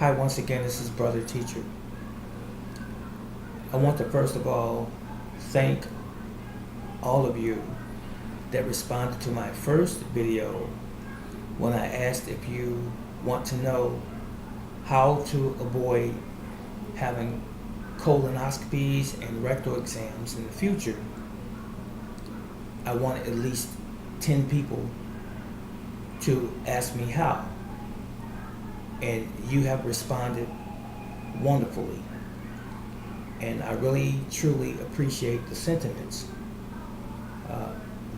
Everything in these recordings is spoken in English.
Hi, once again, this is Brother Teacher. I want to first of all thank all of you that responded to my first video when I asked if you want to know how to avoid having colonoscopies and rectal exams in the future. I want at least 10 people to ask me how, and you have responded wonderfully, and I really truly appreciate the sentiments.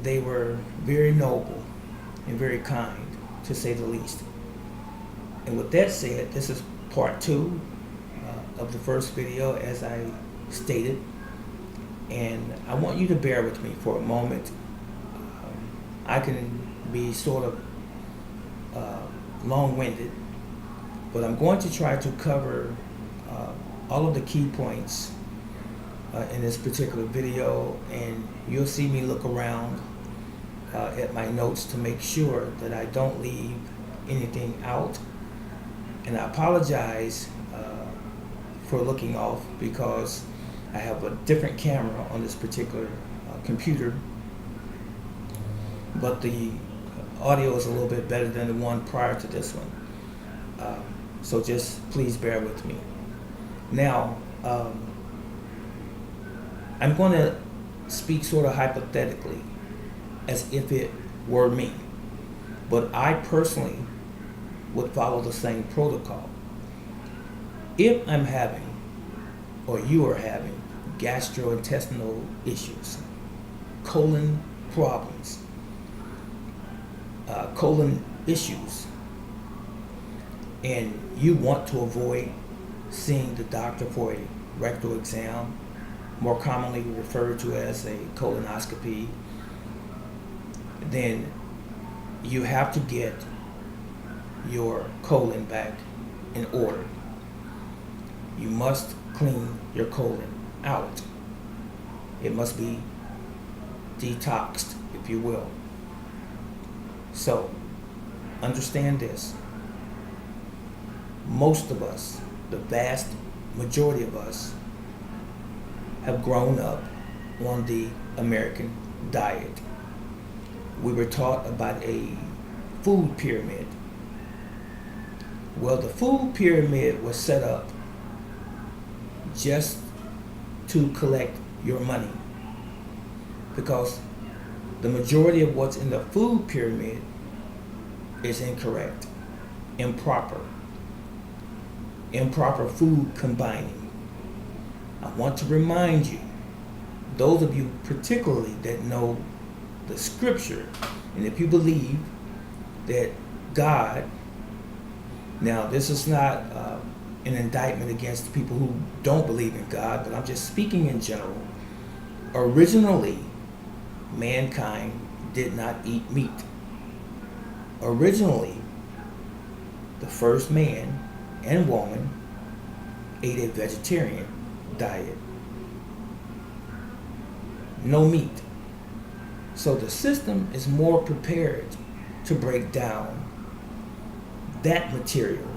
They were very noble and very kind, to say the least. And with that said, this is part 2 of the first video, as I stated, and I want you to bear with me for a moment. I can be sort of long-winded, but I'm going to try to cover all of the key points in this particular video, and you'll see me look around at my notes to make sure that I don't leave anything out. And I apologize for looking off, because I have a different camera on this particular computer, but the audio is a little bit better than the one prior to this one. So just please bear with me. Now, I'm going to speak sort of hypothetically, as if it were me, but I personally would follow the same protocol. If I'm having, or you are having, gastrointestinal issues, colon problems, colon issues, and you want to avoid seeing the doctor for a rectal exam, more commonly referred to as a colonoscopy, then you have to get your colon back in order. You must clean your colon out. It must be detoxed, if you will. So, understand this. Most of us, the vast majority of us, have grown up on the American diet. We were taught about a food pyramid. Well, the food pyramid was set up just to collect your money, because the majority of what's in the food pyramid is incorrect, improper food combining. I want to remind you, those of you particularly that know the scripture, and if you believe that God, now this is not an indictment against people who don't believe in God, but I'm just speaking in general. Originally, mankind did not eat meat. Originally, the first man and woman ate a vegetarian diet. No meat. So the system is more prepared to break down that material,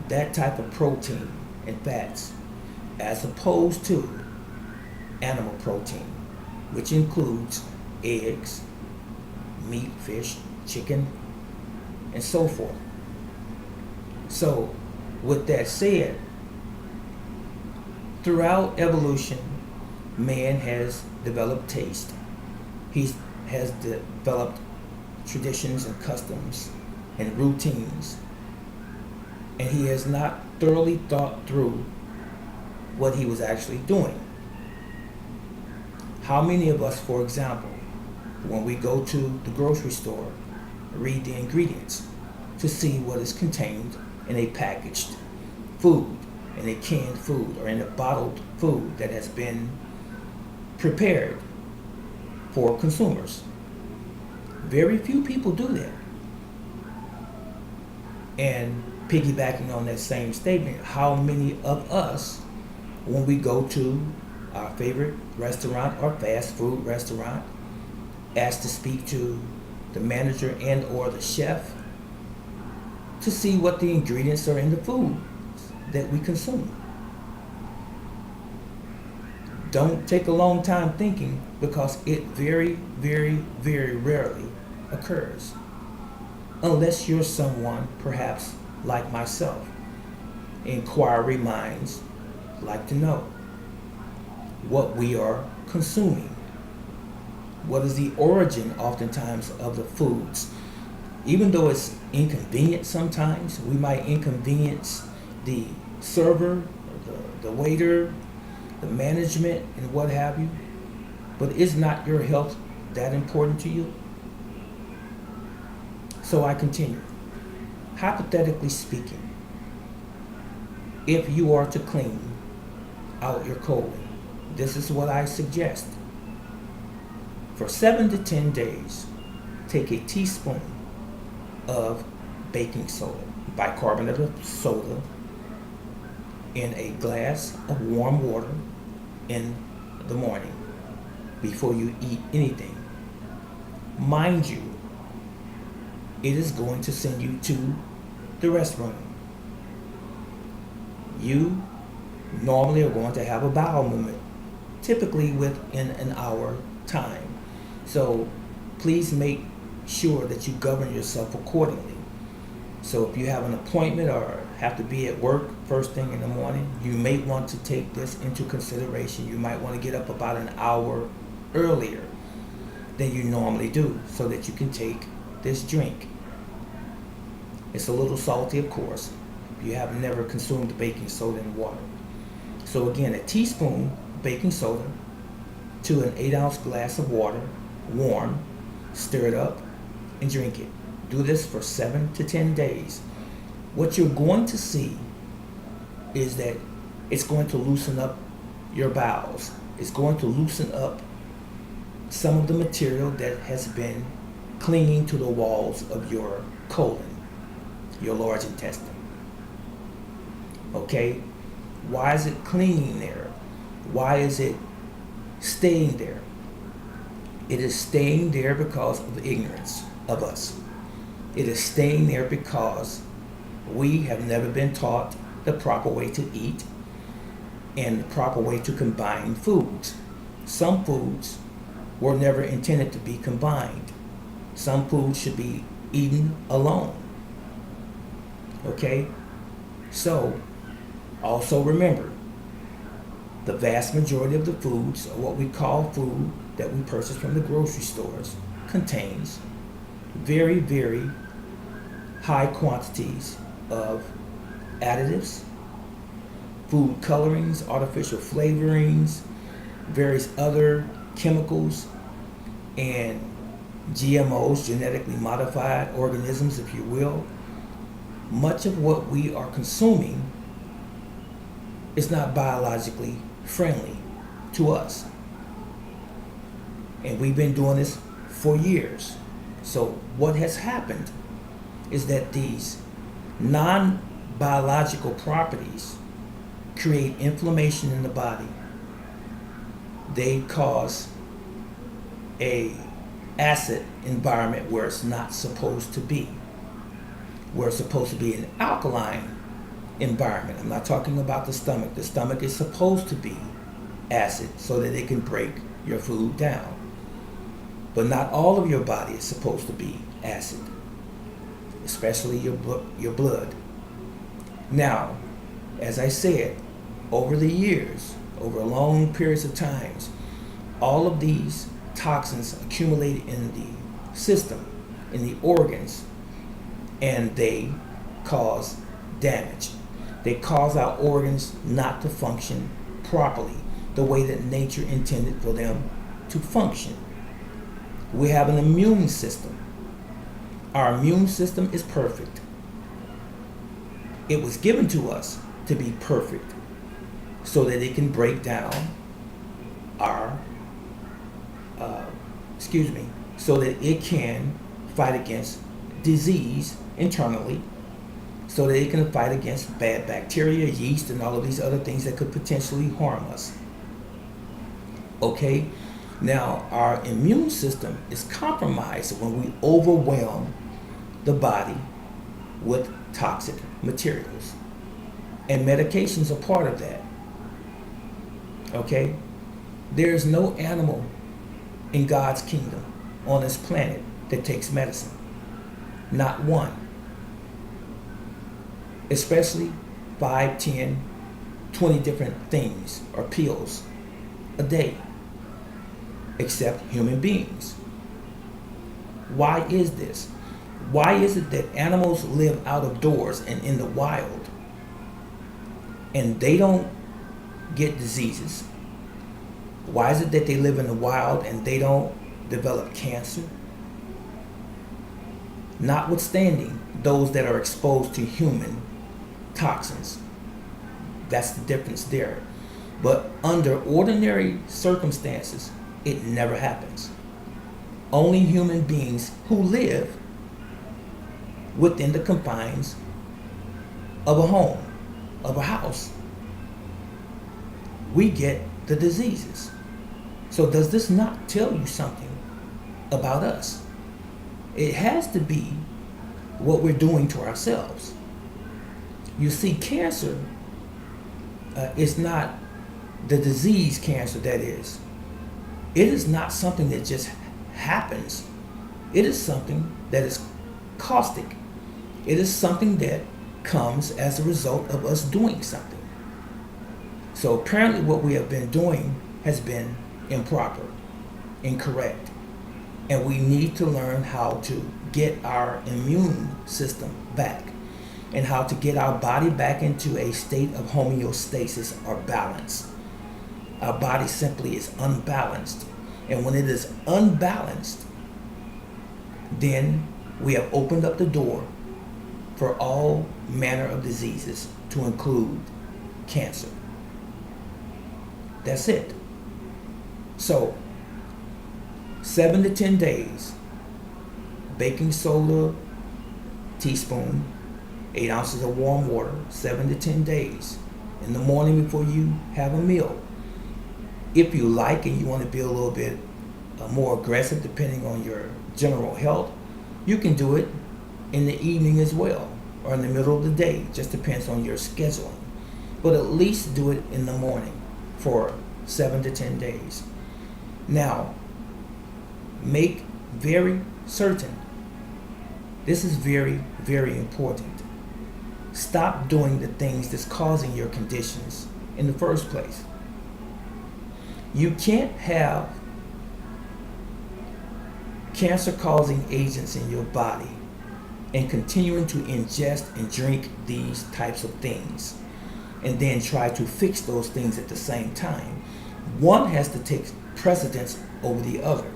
that type of protein and fats, as opposed to animal protein, which includes eggs, meat, fish, chicken, and so forth. So, with that said, throughout evolution, man has developed taste. He has developed traditions and customs and routines, and he has not thoroughly thought through what he was actually doing. How many of us, for example, when we go to the grocery store, read the ingredients to see what is contained in a packaged food, in a canned food, or in a bottled food that has been prepared for consumers? Very few people do that. And piggybacking on that same statement, how many of us, when we go to our favorite restaurant or fast food restaurant, ask to speak to the manager and or the chef to see what the ingredients are in the food that we consume. Don't take a long time thinking, because it very, very, very rarely occurs. Unless you're someone, perhaps like myself. Inquiry minds like to know what we are consuming. What is the origin, oftentimes, of the foods? Even though it's inconvenient sometimes, we might inconvenience the server, the waiter, the management, and what have you. But is not your health that important to you? So I continue. Hypothetically speaking, if you are to clean out your colon, this is what I suggest. For 7 to 10 days, take a teaspoon of baking soda, bicarbonate of soda, in a glass of warm water in the morning before you eat anything. Mind you, it is going to send you to the restroom. You normally are going to have a bowel movement, typically within an hour time. So please make sure that you govern yourself accordingly. So if you have an appointment or have to be at work first thing in the morning, you may want to take this into consideration. You might want to get up about an hour earlier than you normally do so that you can take this drink. It's a little salty, of course, if you have never consumed baking soda in water. So again, a teaspoon baking soda to an 8-ounce glass of water, warm, stir it up, and drink it. Do this for 7 to 10 days. What you're going to see is that it's going to loosen up your bowels. It's going to loosen up some of the material that has been clinging to the walls of your colon, your large intestine. Okay? Why is it clinging there? Why is it staying there? It is staying there because of the ignorance of us. It is staying there because we have never been taught the proper way to eat and the proper way to combine foods. Some foods were never intended to be combined. Some foods should be eaten alone. Okay? So, also remember, the vast majority of the foods, or what we call food that we purchase from the grocery stores, contains very, very high quantities of additives, food colorings, artificial flavorings, various other chemicals, and GMOs, genetically modified organisms, if you will. Much of what we are consuming is not biologically friendly to us. And we've been doing this for years. So what has happened is that these non-biological properties create inflammation in the body. They cause a acid environment where it's not supposed to be. Where it's supposed to be an alkaline environment. I'm not talking about the stomach. The stomach is supposed to be acid so that it can break your food down. But not all of your body is supposed to be acid, especially your blood. Now, as I said, over the years, over long periods of times, all of these toxins accumulate in the system, in the organs, and they cause damage. They cause our organs not to function properly, the way that nature intended for them to function. We have an immune system. Our immune system is perfect. It was given to us to be perfect so that it can break down our, so that it can fight against disease internally, so that it can fight against bad bacteria, yeast, and all of these other things that could potentially harm us. Okay? Now, our immune system is compromised when we overwhelm the body with toxic materials. And medications are part of that. Okay? There's no animal in God's kingdom on this planet that takes medicine. Not one. Especially 5, 10, 20 different things or pills a day. Except human beings. Why is this? Why is it that animals live out of doors and in the wild and they don't get diseases? Why is it that they live in the wild and they don't develop cancer? Notwithstanding those that are exposed to human toxins. That's the difference there. But under ordinary circumstances, it never happens. Only human beings who live within the confines of a home, of a house, we get the diseases. So does this not tell you something about us? It has to be what we're doing to ourselves. You see, cancer is not the disease cancer, that is. It is not something that just happens. It is something that is caustic. It is something that comes as a result of us doing something. So apparently what we have been doing has been improper, incorrect. And we need to learn how to get our immune system back and how to get our body back into a state of homeostasis or balance. Our body simply is unbalanced. And when it is unbalanced, then we have opened up the door for all manner of diseases, to include cancer. That's it. So, 7 to 10 days, baking soda, teaspoon, 8 ounces of warm water, 7 to 10 days. In the morning before you have a meal. If you like and you want to be a little bit more aggressive depending on your general health, you can do it in the evening as well, or in the middle of the day. Just depends on your scheduling. But at least do it in the morning for 7 to 10 days. Now, make very certain, this is very, very important. Stop doing the things that's causing your conditions in the first place. You can't have cancer-causing agents in your body and continuing to ingest and drink these types of things and then try to fix those things at the same time. One has to take precedence over the other.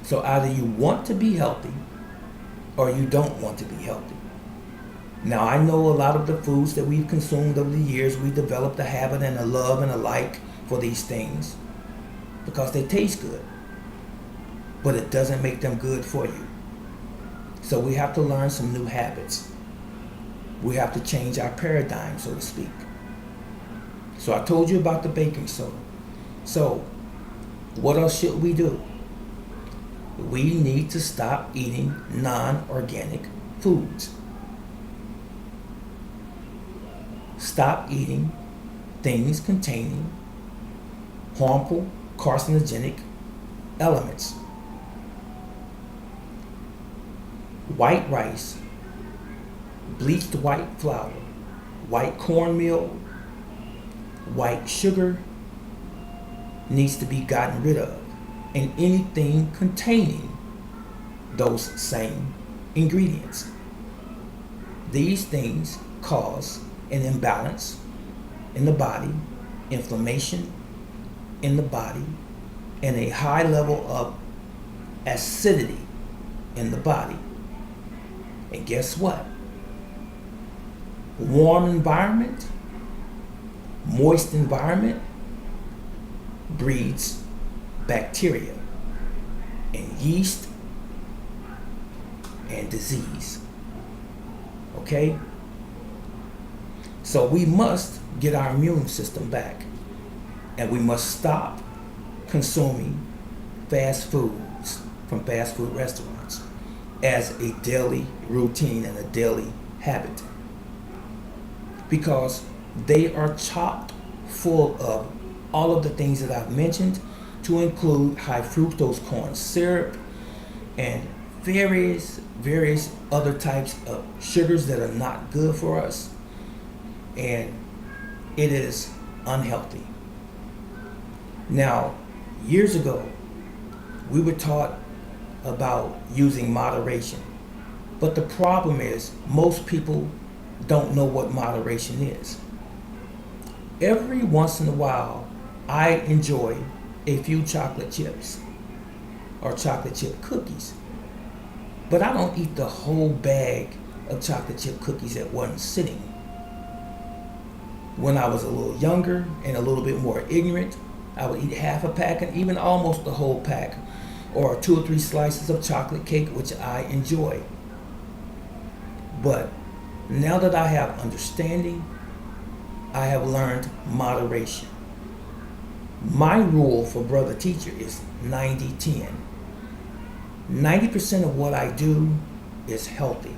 So either you want to be healthy or you don't want to be healthy. Now, I know a lot of the foods that we've consumed over the years, we developed a habit and a love and a like for these things because they taste good, but it doesn't make them good for you. So we have to learn some new habits. We have to change our paradigm, so to speak. So I told you about the baking soda. So what else should we do? We need to stop eating non-organic foods. Stop eating things containing harmful carcinogenic elements. White rice, bleached white flour, white cornmeal, white sugar needs to be gotten rid of, and anything containing those same ingredients. These things cause an imbalance in the body, inflammation in the body, and a high level of acidity in the body. And guess what? Warm environment, moist environment breeds bacteria and yeast and disease. Okay? So we must get our immune system back, and we must stop consuming fast foods from fast food restaurants as a daily routine and a daily habit, because they are chock full of all of the things that I've mentioned, to include high fructose corn syrup and various other types of sugars that are not good for us, and it is unhealthy. Now, years ago, we were taught about using moderation, but the problem is most people don't know what moderation is. Every once in a while, I enjoy a few chocolate chips or chocolate chip cookies, but I don't eat the whole bag of chocolate chip cookies at one sitting. When I was a little younger and a little bit more ignorant, I would eat half a pack and even almost the whole pack, or 2 or 3 slices of chocolate cake, which I enjoy. But now that I have understanding, I have learned moderation. My rule for Brother Teacher is 90-10. 90% of what I do is healthy,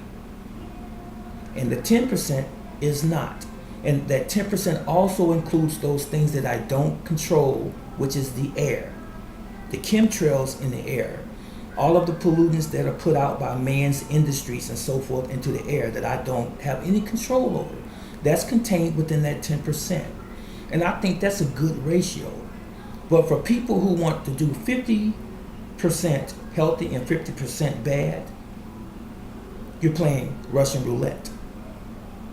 and the 10% is not. And that 10% also includes those things that I don't control, which is the air, the chemtrails in the air, all of the pollutants that are put out by man's industries and so forth into the air that I don't have any control over. That's contained within that 10%. And I think that's a good ratio. But for people who want to do 50% healthy and 50% bad, you're playing Russian roulette,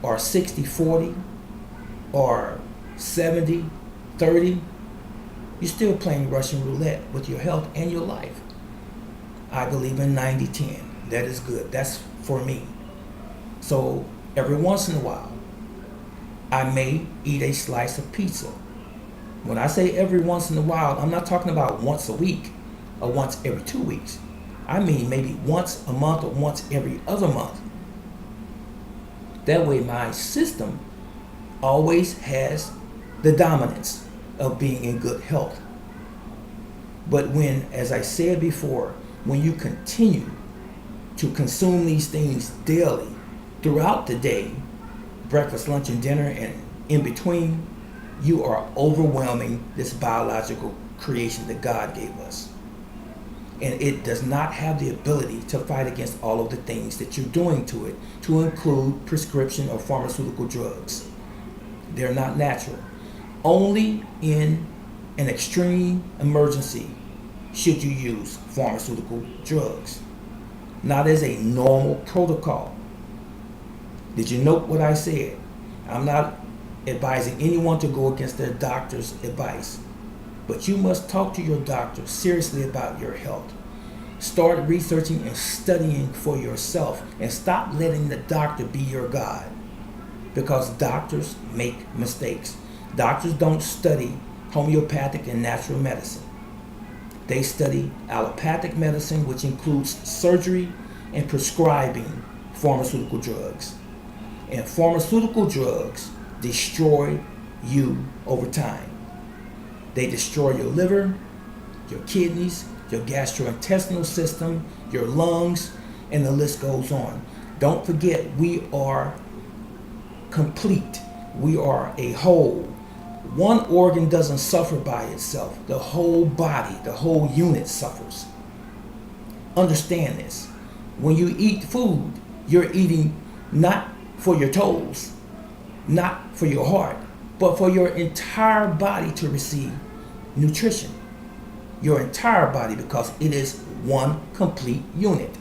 or 60-40, or 70-30. You're still playing Russian roulette with your health and your life. I believe in 90-10. That is good. That's for me. So every once in a while, I may eat a slice of pizza. When I say every once in a while, I'm not talking about once a week or once every 2 weeks. I mean maybe once a month or once every other month. That way my system always has the dominance of being in good health. But when, as I said before, when you continue to consume these things daily, throughout the day, breakfast, lunch, and dinner, and in between, you are overwhelming this biological creation that God gave us. And it does not have the ability to fight against all of the things that you're doing to it, to include prescription or pharmaceutical drugs. They're not natural. Only in an extreme emergency should you use pharmaceutical drugs, not as a normal protocol. Did you note what I said? I'm not advising anyone to go against their doctor's advice, but you must talk to your doctor seriously about your health. Start researching and studying for yourself, and stop letting the doctor be your God, because doctors make mistakes. Doctors don't study homeopathic and natural medicine. They study allopathic medicine, which includes surgery and prescribing pharmaceutical drugs. And pharmaceutical drugs destroy you over time. They destroy your liver, your kidneys, your gastrointestinal system, your lungs, and the list goes on. Don't forget, we are complete. We are a whole. One organ doesn't suffer by itself. The whole body, the whole unit suffers. Understand this. When you eat food, you're eating not for your toes, not for your heart, but for your entire body to receive nutrition. Your entire body, because it is one complete unit.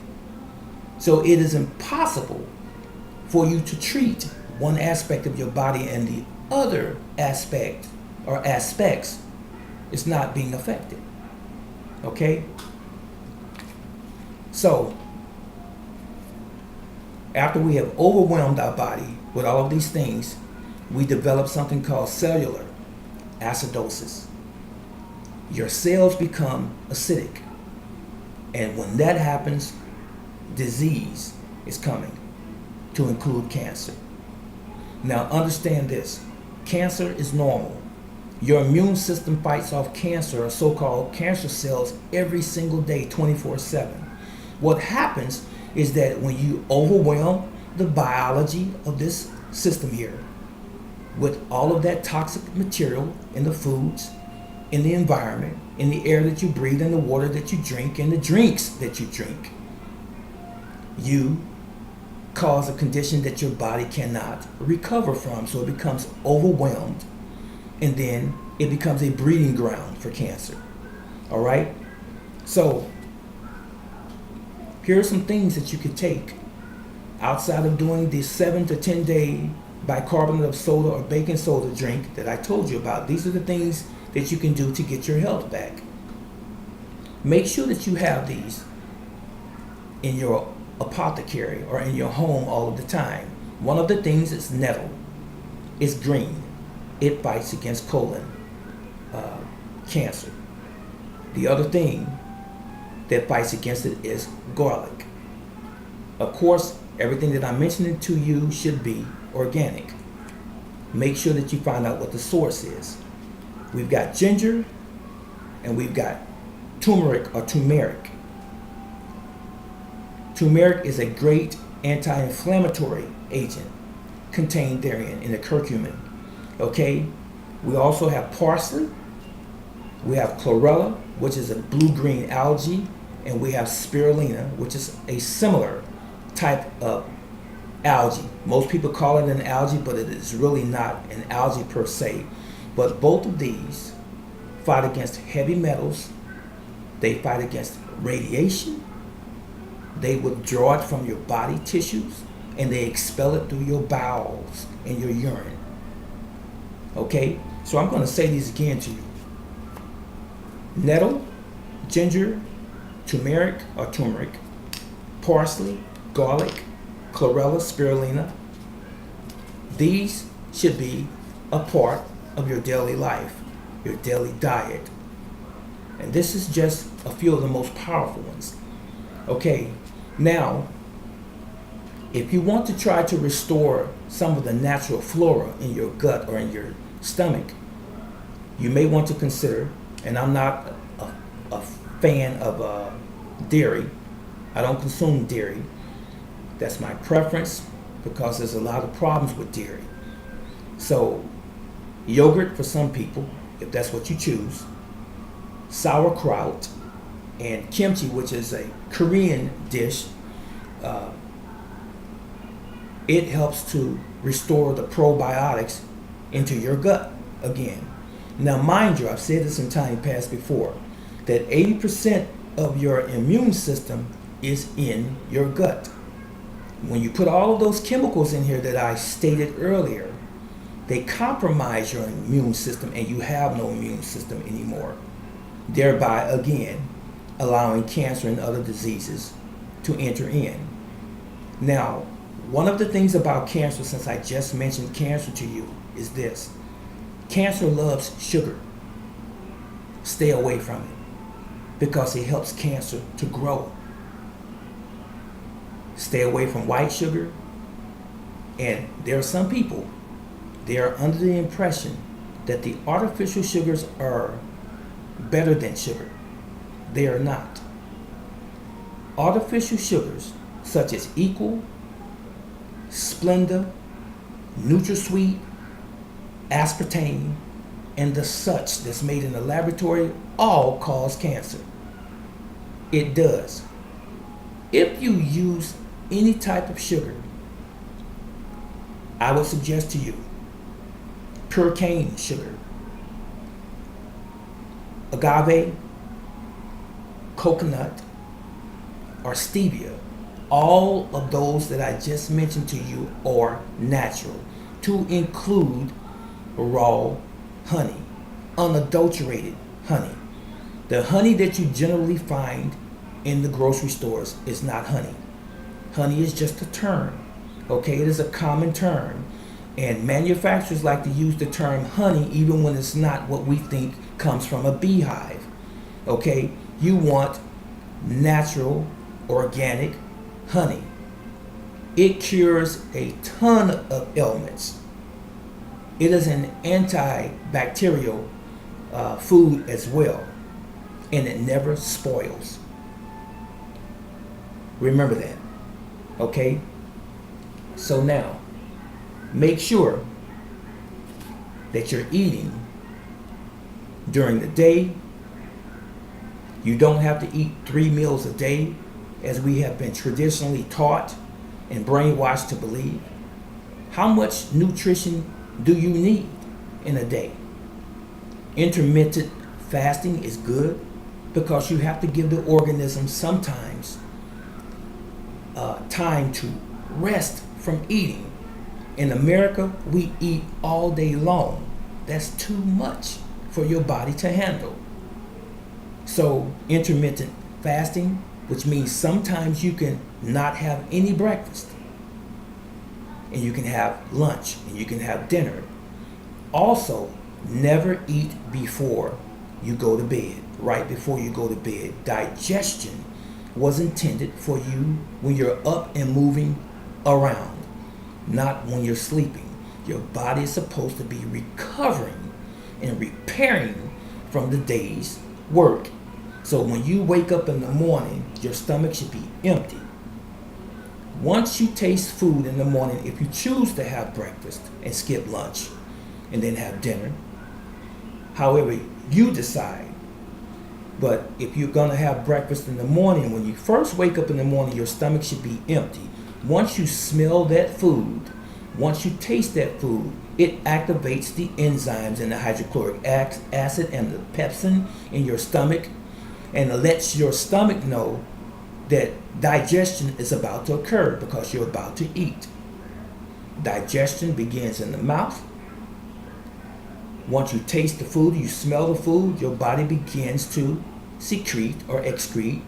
So it is impossible for you to treat one aspect of your body and the other aspect or aspects is not being affected. Okay? So, after we have overwhelmed our body with all of these things, we develop something called cellular acidosis. Your cells become acidic. And when that happens, disease is coming, to include cancer. Now understand this. Cancer is normal. Your immune system fights off cancer, or so-called cancer cells, every single day, 24/7. What happens is that when you overwhelm the biology of this system here with all of that toxic material in the foods, in the environment, in the air that you breathe, in the water that you drink, in the drinks that you drink. You cause a condition that your body cannot recover from, so it becomes overwhelmed, and then it becomes a breeding ground for cancer. All right? So, here are some things that you could take outside of doing the 7 to 10 day bicarbonate of soda or baking soda drink that I told you about. These are the things that you can do to get your health back. Make sure that you have these in your apothecary or in your home all of the time. One of the things is nettle. It's green. It fights against colon cancer. The other thing that fights against it is garlic. Of course, everything that I'm mentioning to you should be organic. Make sure that you find out what the source is. We've got ginger and we've got turmeric or turmeric. Turmeric is a great anti-inflammatory agent contained therein in the curcumin. Okay? We also have parsley. We have chlorella, which is a blue-green algae, and we have spirulina, which is a similar type of algae. Most people call it an algae, but it is really not an algae per se. But both of these fight against heavy metals. They fight against radiation. They withdraw it from your body tissues, and they expel it through your bowels and your urine. Okay? So I'm going to say these again to you. Nettle, ginger, turmeric or turmeric, parsley, garlic, chlorella, spirulina. These should be a part of your daily life, your daily diet. And this is just a few of the most powerful ones. Okay, now, if you want to try to restore some of the natural flora in your gut or in your stomach, you may want to consider, and I'm not a fan of dairy. I don't consume dairy. That's my preference because there's a lot of problems with dairy. So, yogurt for some people, if that's what you choose, sauerkraut, and kimchi, which is a Korean dish. It helps to restore the probiotics into your gut again. Now, mind you, I've said this in time past before, that 80% of your immune system is in your gut. When you put all of those chemicals in here that I stated earlier, they compromise your immune system and you have no immune system anymore, thereby again allowing cancer and other diseases to enter in. Now, one of the things about cancer, since I just mentioned cancer to you, is this. Cancer loves sugar. Stay away from it because it helps cancer to grow. Stay away from white sugar. And there are some people, they are under the impression that the artificial sugars are better than sugar. They are not. Artificial sugars such as Equal, Splenda, NutraSweet, aspartame, and the such that's made in the laboratory all cause cancer. It does. If you use any type of sugar, I would suggest to you pure cane sugar, agave, coconut, or stevia. All of those that I just mentioned to you are natural, to include raw honey, unadulterated honey. The honey that you generally find in the grocery stores is not honey. Honey is just a term, okay? It is a common term. And manufacturers like to use the term honey even when it's not what we think comes from a beehive, okay? You want natural, organic honey. It cures a ton of ailments. It is an antibacterial food as well, and it never spoils. Remember that, okay? So now, make sure that you're eating during the day. You don't have to eat 3 meals a day, as we have been traditionally taught and brainwashed to believe. How much nutrition do you need in a day? Intermittent fasting is good because you have to give the organism sometimes time to rest from eating. In America, we eat all day long. That's too much for your body to handle. So intermittent fasting, which means sometimes you can not have any breakfast, and you can have lunch, and you can have dinner. Also, never eat before you go to bed. Right before you go to bed. Digestion was intended for you when you're up and moving around, not when you're sleeping. Your body is supposed to be recovering and repairing from the day's work. So when you wake up in the morning, your stomach should be empty. Once you taste food in the morning, if you choose to have breakfast and skip lunch and then have dinner, however you decide. But if you're going to have breakfast in the morning, when you first wake up in the morning, your stomach should be empty. Once you smell that food, once you taste that food, it activates the enzymes in the hydrochloric acid and the pepsin in your stomach, and it lets your stomach know that digestion is about to occur because you're about to eat. Digestion begins in the mouth. Once you taste the food, you smell the food, your body begins to secrete or excrete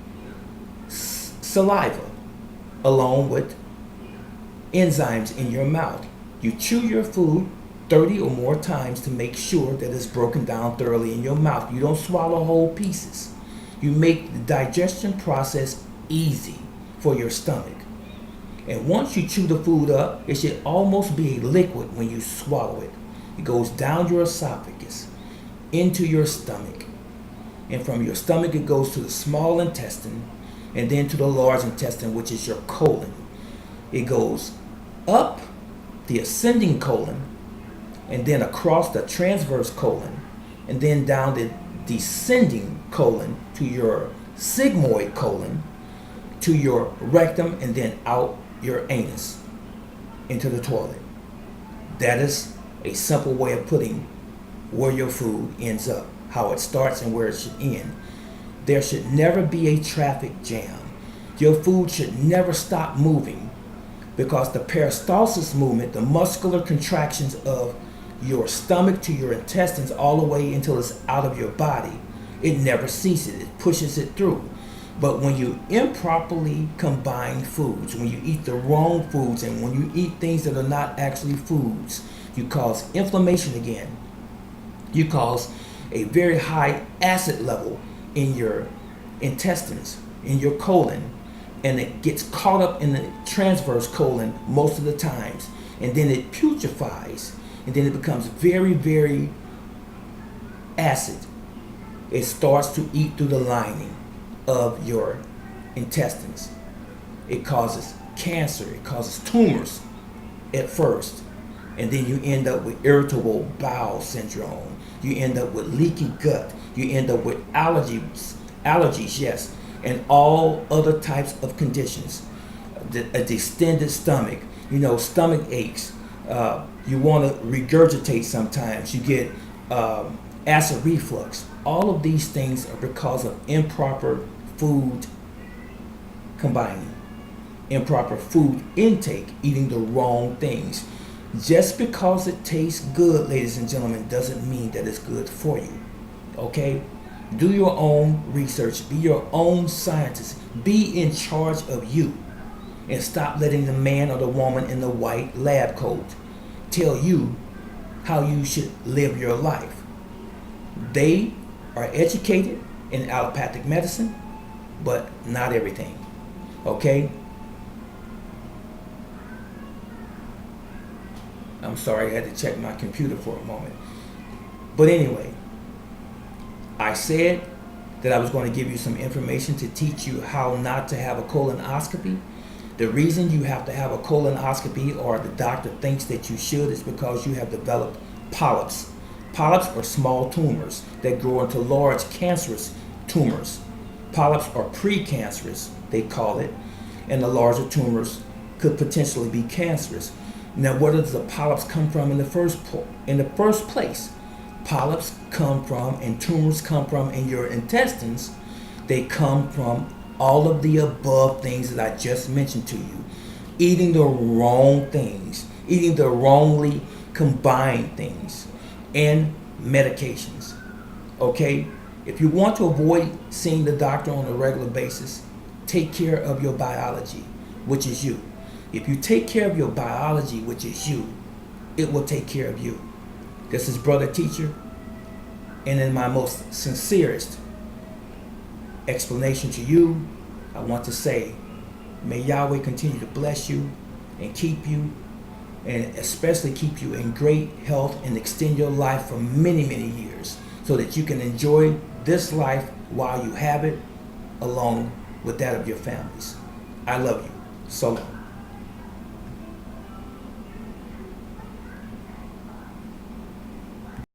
saliva along with enzymes in your mouth. You chew your food 30 or more times to make sure that it's broken down thoroughly in your mouth. You don't swallow whole pieces. You make the digestion process easy for your stomach. And once you chew the food up, it should almost be a liquid when you swallow it. It goes down your esophagus, into your stomach. And from your stomach, it goes to the small intestine, and then to the large intestine, which is your colon. It goes up the ascending colon, and then across the transverse colon, and then down the descending colon to your sigmoid colon, to your rectum, and then out your anus into the toilet. That is a simple way of putting where your food ends up, how it starts and where it should end. There should never be a traffic jam. Your food should never stop moving, because the peristalsis movement, the muscular contractions of your stomach to your intestines all the way until it's out of your body, it never ceases. It pushes it through. But when you improperly combine foods, when you eat the wrong foods, and when you eat things that are not actually foods, you cause inflammation again. You cause a very high acid level in your intestines, in your colon, and it gets caught up in the transverse colon most of the times, and then it putrefies, and then it becomes very, very acid. It starts to eat through the lining of your intestines. It causes cancer, it causes tumors at first, and then you end up with irritable bowel syndrome. You end up with leaky gut. You end up with allergies, yes, and all other types of conditions. A distended stomach, stomach aches. You want to regurgitate sometimes. You get acid reflux. All of these things are because of improper food combining, improper food intake, eating the wrong things. Just because it tastes good, ladies and gentlemen, doesn't mean that it's good for you. Okay? Do your own research. Be your own scientist. Be in charge of you. And stop letting the man or the woman in the white lab coat tell you how you should live your life. They are educated in allopathic medicine, but not everything. Okay? I'm sorry, I had to check my computer for a moment. But anyway, I said that I was going to give you some information to teach you how not to have a colonoscopy. The reason you have to have a colonoscopy, or the doctor thinks that you should, is because you have developed polyps. Polyps are small tumors that grow into large cancerous tumors. Polyps are precancerous, they call it, and the larger tumors could potentially be cancerous. Now, where does the polyps come from in the first place? Polyps come from, and tumors come from, in your intestines. They come from all of the above things that I just mentioned to you. Eating the wrong things, eating the wrongly combined things, and medications. Okay? If you want to avoid seeing the doctor on a regular basis, take care of your biology, which is you. If you take care of your biology, which is you, it will take care of you. This is Brother Teacher, and in my most sincerest explanation to you, I want to say, may Yahweh continue to bless you and keep you, and especially keep you in great health and extend your life for many, many years, so that you can enjoy this life while you have it, along with that of your families. I love you. So long.